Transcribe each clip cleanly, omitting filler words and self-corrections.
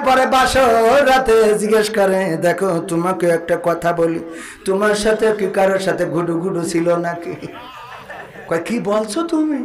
পরে বাসর রাতে জিজ্ঞেস করে, দেখো তোমাকে একটা কথা বলি, তোমার সাথে কি কারোর সাথে গুডু গুডু ছিল নাকি? কয় কি বলছো তুমি?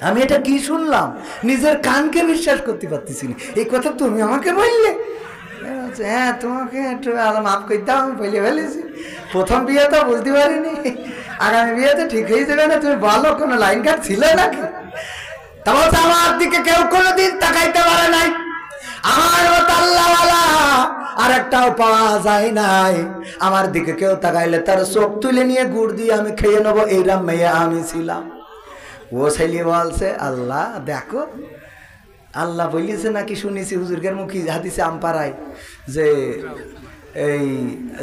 আমি এটা কি শুনলাম, নিজের কানকে বিশ্বাস করতে পারতেছি না। এই কথা তুমি আমাকে বললে? হ্যাঁ, তোমাকে একটু মাফ করে দাও, আমি বলে ফেলেছি। প্রথম বিয়ে তো বুঝতে পারিনি, আগামী বিয়েতে ঠিক হয়ে যাবে না। তুমি বলো কোনো লাইন কাট ছিল নাকি? তারপর আমার দিকে কেউ কোনোদিন তাকাইতে পারে নাই, আমার মতো আল্লাহওয়ালা আর একটাও পাওয়া যায় নাই। আমার দিকে কেউ তাকাইলে তার চোখ তুলে নিয়ে গুড় দিয়ে আমি খেয়ে নেবো, এইরকম মেয়ে আমি ছিলাম। ও ছেলে বলছে, আল্লাহ দেখো, আল্লাহ বলিয়েছে নাকি শুনেছি হুজুরগের মুখী হাদিসে আমপাড়ায়, যে এই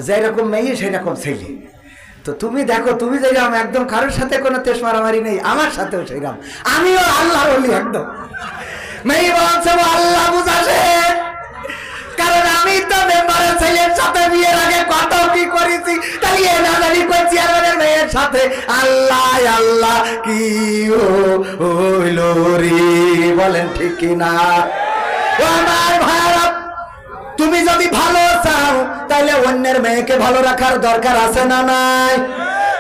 যেরকম মেয়ে সেরকম ছেলে। তো তুমি দেখো, তুমি যেরকম একদম কারোর সাথে কোনো তেজ মারামারি নেই, আমার সাথেও সেরকম, আমিও আল্লাহ বলি একদম। মেয়ে বলছে আল্লাহ বুঝাছে, কারণ আমি তো মেম্বারের ছেলের সাথে বিয়ের আগে কত কি করেছি, তাই এ না জানি কোন চেয়ারম্যানের মেয়ের সাথে। আল্লাহ আল্লাহ কি হইল রে, বলেন ঠিক কিনা? ও আমার ভাইরা, তুমি যদি ভালো চাও তাহলে অন্যের মেয়েকে ভালো রাখার দরকার আছে না নাই?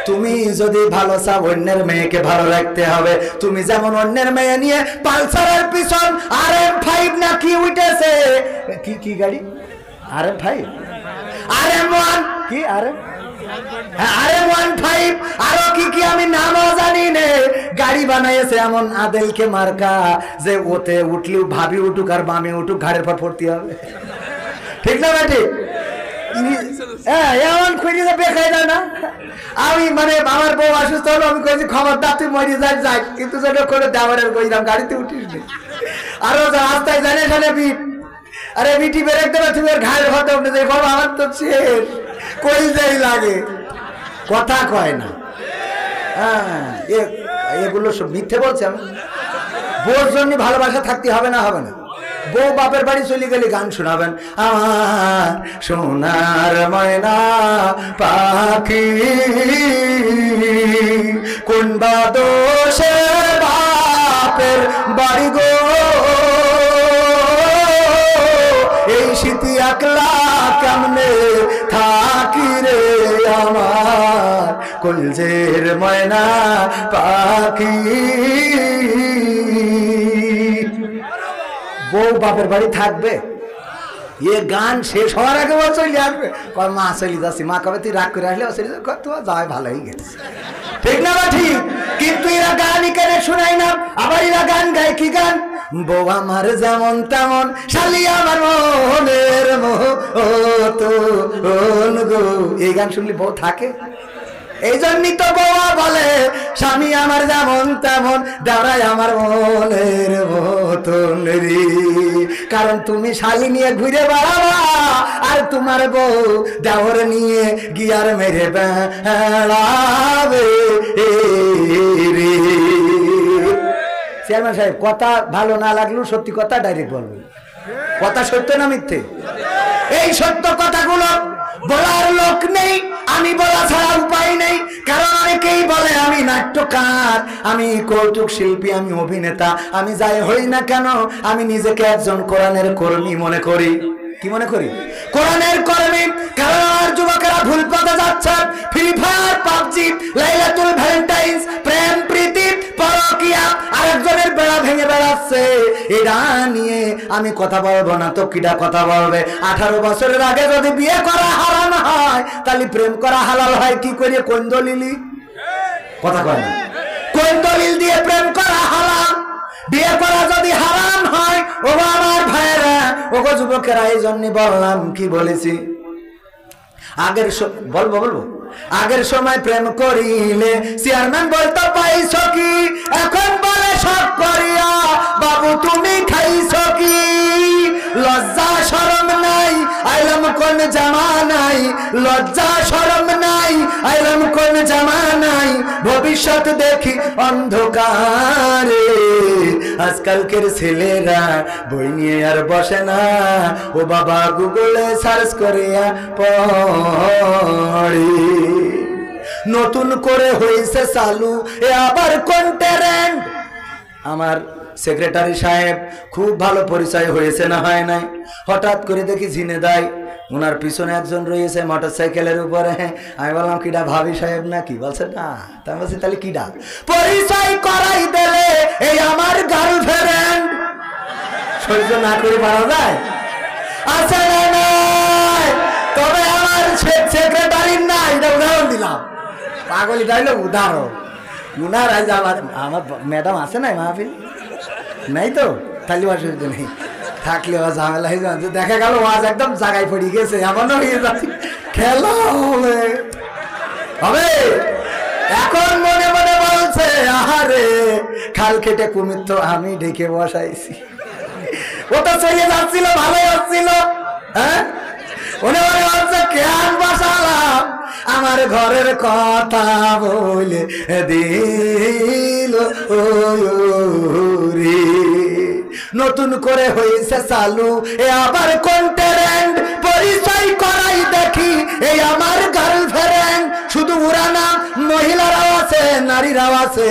তুমি যদি ভালো চাও অন্যের মেয়েকে ভালো রাখতে হবে। তুমি যেমন অন্যের মেয়ে নিয়ে পালসারের পিছন RM5 না কি উঠেছে, কি গাড়ি RM5 RM1 কি RM15 আরো কি আমি নামও জানি নে, গাড়ি বানাইছে এমন আদেলকে মার্কা যে ওতে উঠলেও ভাবি উঠুক আর বামে উঠুক ঘাড়ের পর পড়তে হবে, ঠিক না বেটি? এমন খুঁজে বেখাই দেয় না। আমি মানে আমার বউ অসুস্থ হলো, আমি কইছি খবরদার তুই মরে যাই, কিন্তু যেটা করে দেওয়ারের কইলাম গাড়িতে উঠিস নি। আরো রাস্তায় জানে জানে বিট, আরে বিটি বেরেক দেবে, তুমি ওর ঘাড়ের ভাতে উঠে যাই, বাবা আমার তো শেষ, কই যাই লাগে, কথা কয় না। হ্যাঁ, এগুলো সব মিথ্যে বলছে। আমি বউর জন্য ভালোবাসা থাকতে হবে না, হবে না। বউ বাপের বাড়ি চলে গেলে গান শোনাবেন, আমার সোনার ময়না পাখি কোন বা দোষে বাপের বাড়ি গো, এই শীতি একলা কেমনে থাকি রে আমার কলজের ময়না পাখি। বউ বাপের বাড়ি থাকবে, এ গান শেষ হওয়ার আগে ও চলে আসবে, মা চলে যাচ্ছি, মা কবে তুই রাগ করে আসলে তোমার যাওয়াই ভালো হয়ে গেছে, ঠিক না বা ঠিক? কিন্তু এরা গান এখানে শোনাই না, আবার এরা গান গায় কি গান, বউ আমার যেমন তেমন শালি আমার মনের মতন গো। এই গান শুনলে বউ থাকে? এই জন্যই তো বউয়া বলে স্বামী আমার যেমন তেমন দাঁড়ায় আমার মনের মতন রে, কারণ তুমি শালি নিয়ে ঘুরে বেড়াবা আর তোমার বউ দেওর নিয়ে গিয়ার মেরে বেড়াবে রে। চেয়ারম্যান সাহেব, কথা ভালো না লাগলেও সত্যি কথা ডাইরেক্ট বলবেন, কথা সত্য না মিথ্যে? এই সত্য কথাগুলো বলার লোক নেই, আমি বলা ছাড়া উপায় নেই। কারণ অনেকেই বলে আমি নাট্যকার, আমি কৌতুক শিল্পী, আমি অভিনেতা, আমি যাই হই না কেন আমি নিজেকে একজন কোরআনের কর্মী মনে করি। কি মনে করি? কোরআনের কর্মী। কারণ যুবকেরা ভুল পথে যাচ্ছে, ফ্রি ফায়ার, পাবজি, লাইলাতুল ভ্যালেন্টাইন্স, প্রেম প্রীতি, পরকিয়া, আরেকজনের বেড়া ভেঙে বেড়াচ্ছে। এটা নিয়ে আমি কথা বলবো না তো কিটা কথা বলবে? 18 বছরের আগে যদি বিয়ে করা হারাম হয় তাহলে প্রেম করা হালাল হয় কি করে? কোন দলিলি? কথা কয় না। কোন দলিল দিয়ে প্রেম করা হারাম? বিয়ে করা যদি হারাম হয়, ও আমার ভাইয়েরা, ও যুবকেরা, এই জন্য বললাম, কি বলেছি আগের বলবো আগের সময় প্রেম করিলে চেয়ারম্যান বলতো পাইছ কি, এখন বলে সব করিয়া বাবু তুমি খাইছ কি? লজ্জা শরম নাই, আইলাম কোন জামানাই, লজ্জা শরম নাই, আইলাম কোন জামানাই, ভবিষ্যৎ দেখি অন্ধকারে। আজকালকের ছেলেরা বই নিয়ে আর বসে না, ও বাবা গুগলে সার্চ করিয়া পড়ে। নতুন করে হয়েছে চালু এ আবার কোন ট্রেন্ড? আমার সেক্রেটারি সাহেব খুব ভালো পরিচয় হয়েছে না হয় নাই, হঠাৎ করে দেখি ঝিনেদাই ওনার পিছনে একজন রয়েছে মোটরসাইকেলের উপরে। আমি বললাম কিডা, ভাবি সাহেব নাকি? বলছে না। তাই বলছি তাহলে কিডা? পরিচয় করাই দিলে এই আমার গার্লফ্রেন্ড। সহ্য না করে পারা যায়? আছে না নাই? তবে আমার সেক্রেটারির না, এটা উদাহরণ দিলাম। পাগল হইলো উদাহরণ। উনার আজ আমার ম্যাডাম আছে না মাহফিল নাই তো, তাহলে অসুবিধা নেই, থাকলে ঝামেলা হয়ে যাচ্ছে। দেখা গেল ওয়াজ একদম জায়গায় পড়ে গেছে, এমনও হয়ে যাচ্ছে খেলা হবে। এখন মনে মনে বলছে আহারে খাল কেটে কুমির তো আমি ঢেকে বসাইছি। ও তো চলে যাচ্ছিল, ভালোই হচ্ছিল। হ্যাঁ, মনে মনে বলছে কেন বসালাম, আমার ঘরের কথা বলে দিল রে। নতুন করে হয়েছে চালু এ আবার কোন ট্রেন্ড, পরিচয় করাই দেখি এই আমার গার্লফ্রেন্ড। শুধু ওরা না, মহিলারাও আছে, নারীরাও আছে।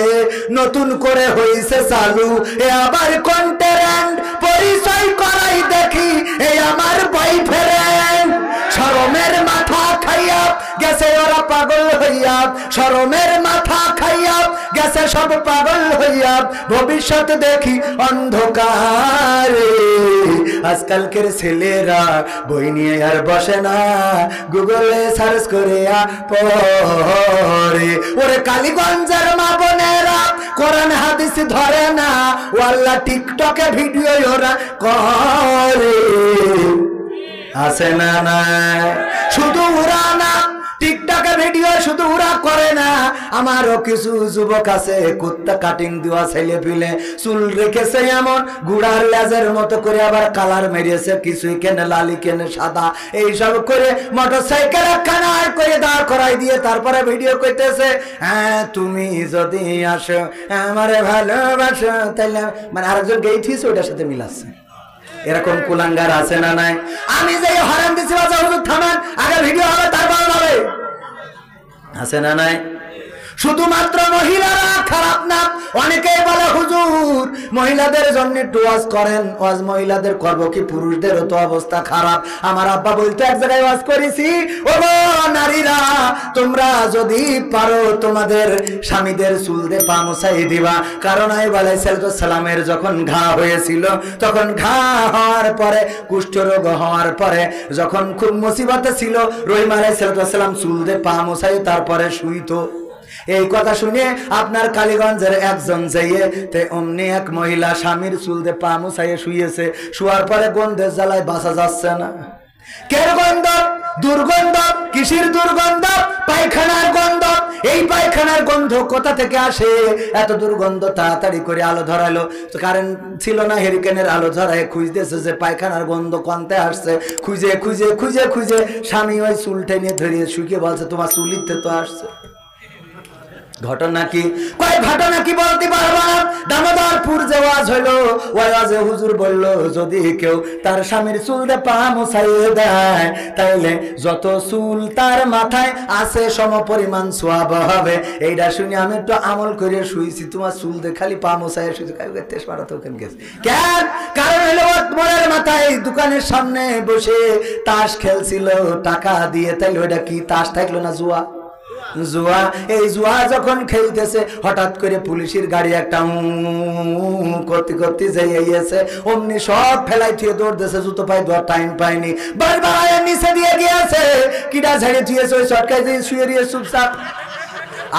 নতুন করে হয়েছে চালু এ আবার কোন ট্রেন্ড, পরিচয় করাই দেখি এই আমার বয়ফ্রেন্ড। শরমের মাথা খাইয়া গেছে ওরা পাগল হইয়া, শরমের মাথা খাইয়া গেছে সব পাগল হইয়া। ভবিষ্যৎ দেখি অন্ধকারে, আজকালকের ছেলেরা বই নিয়ে আর বসে না, গুগলে সার্চ করে পড়ে। ওরে কালীগঞ্জের মা বোনেরা কোরআন হাদিস ধরে না, ওয়াল্লাহ টিকটকে ভিডিও ওরা করে। আছে না নাই? শুধু ওরা না, টিকটকে ভিডিও শুধু ওরা করে না, আমারও কিছু যুবক আছে কুত্তা কাটিং দেওয়া ছেলে পিলে, চুল রেখেছে এমন গুড়ার লেজের মতো করে, আবার কালার মেরিয়েছে, কিছুই কেনে লালি কেনে সাদা, এইসব করে মোটরসাইকেল একখানা আয় করে দাঁড় করাই দিয়ে তারপরে ভিডিও করতেছে। হ্যাঁ তুমি যদি আসো আমারে ভালোবাসো, তাইলে মানে আরেকজন গেইঠিস ওইটার সাথে মিলাচ্ছে। এরকম কুলাঙ্গার আছে না নাই? আমি যে হরান দিছি বাজা হুজুর থামেন, আগে ভিডিও হবে তারপর হবে। আছে না নাই? শুধুমাত্র মহিলারা খারাপ না, অনেকেই বলে হুজুর মহিলাদের জন্য একটু ওয়াজ করেন। ওয়াজ মহিলাদের করবো কি, পুরুষদেরও তো অবস্থা খারাপ। আমার আব্বা বলতে এক জায়গায় ওয়াজ করেছি, ও নারীরা তোমরা যদি পারো তোমাদের স্বামীদের চুল দিয়ে পা মুছাই দিবা। কারণ আইয়ুব আলাইহিস সালামের যখন ঘা হয়েছিল, তখন ঘা হওয়ার পরে, কুষ্ঠরোগ হওয়ার পরে যখন খুব মুসিবতে ছিল, রহিম আলাইহিস সালাম চুল দিয়ে পা মুছাই তারপরে শুইতো। এই কথা শুনে আপনার কালীগঞ্জের একজন যাইয়ে তে অমনি এক মহিলা স্বামীর চুল দিয়ে পা মুছাইয়ে শুয়েছে। শুয়ার পরে গন্ধের জ্বালায় বাঁচা যাচ্ছে না। কের গন্ধ? দুর্গন্ধ। কিসের দুর্গন্ধ? পায়খানার গন্ধ। এই পায়খানার গন্ধ কোথা থেকে আসে? এত দুর্গন্ধ। তাড়াতাড়ি করে আলো ধরালো, কারেন্ট ছিল না, হেরিকেনের আলো ধরায় খুঁজতেছে যে পায়খানার গন্ধ কোনতে আসছে। খুঁজে খুঁজে খুঁজে খুঁজে স্বামী ওই চুল টেনে ধরিয়ে শুকিয়ে বলছে তোমার চুলিতে তো আসছে। ঘটনা কি? কয় ঘটনা কি বলতে পারবা? দামোদরপুর যে ওয়াজ হইলো, ওয়াজে হুজুর বলল যদি কেউ তার স্বামীর চুল দিয়ে পা মুছাইয়ে দেয়, তাইলে যত চুল তার মাথায় আছে সম পরিমাণ সওয়াব হবে। এইটা শুনে আমি একটু আমল করে শুইছি। তোমার চুল দিয়ে খালি পা মুছাইয়ে শুইছি, তেজ মারা তো ওখানে গেছে কেন? কারণ হলো মোড়ের মাথায় দোকানের সামনে বসে তাস খেলছিল টাকা দিয়ে। তাইলে ওইটা কি তাস থাকলো না জুয়া? জুয়া। এই জুয়া যখন খেলতেছে, হঠাৎ করে পুলিশের গাড়ি একটা করতে করতে যাইয়েছে, অমনি সব ফেলাই থুয়ে দৌড়তেছে, জুতো পায়ে দেওয়ার টাইম পায়নি, বারবার নিচে দিয়ে গিয়েছে। কিডা ঝাড়িয়ে থুয়েছে, ওই চটকায় দিয়ে শুয়ে দিয়ে চুপচাপ,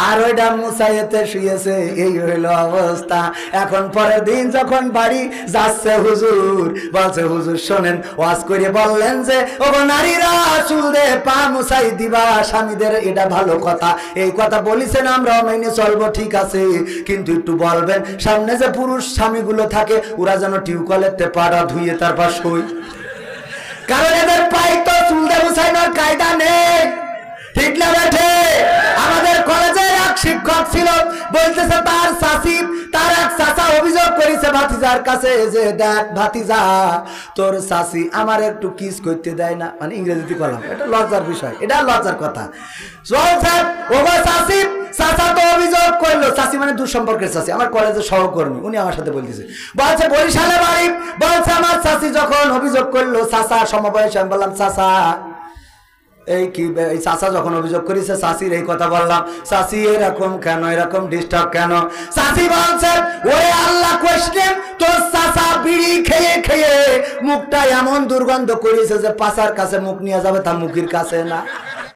আর ওইটা মুছাইতে শুয়েছে। এই হইল অবস্থা। এখন পরের দিন যখন বাড়ি যাচ্ছে, হুজুর বলছে হুজুর শোনেন, ওয়াজ করে বললেন যে ও নারীরা চুল দে পা মুছাই দিবা স্বামীদের, এটা ভালো কথা। এই কথা বলিছেন, আমরা মেনে চলবো, ঠিক আছে, কিন্তু একটু বলবেন সামনে যে পুরুষ স্বামীগুলো থাকে ওরা যেন টিউবওয়েলের পাড়া ধুয়ে তারপর সই, কারণ এদের পাই তো চুল দে মুছাইনোর কায়দা নেই। ঠিক না বেঠে? আমাদের কলেজের এক শিক্ষক ছিল, বলতেছে তার চাচি, তার এক চাচা অভিযোগ করেছে ভাতিজার কাছে যে দেখ ভাতিজা, তোর চাচি আমার একটু কিস করতে দেয় না। মানে ইংরেজিতে করলাম, এটা লজ্জার বিষয়, এটা লজ্জার কথা। ও চাচি চাচা তো অভিযোগ করলো, চাচি মানে দূর সম্পর্কের চাচি, আমার কলেজের সহকর্মী, উনি আমার সাথে বলতেছে, বলছে বরিশালে বাড়ি, বলছে আমার চাচি যখন অভিযোগ করলো, চাচা সমবয়সী, আমি বললাম চাচা এই কি, এই চাচা যখন অভিযোগ করেছে চাচির এই কথা বললাম, চাচি এরকম কেন, এরকম ডিস্টার্ব কেন? চাচি বলছে ওরে আল্লাহ কোশ্চেন, তোর চাচা বিড়ি খেয়ে খেয়ে মুখটা এমন দুর্গন্ধ করেছে যে পাশার কাছে মুখ নিয়ে যাবে, তার মুখের কাছে না।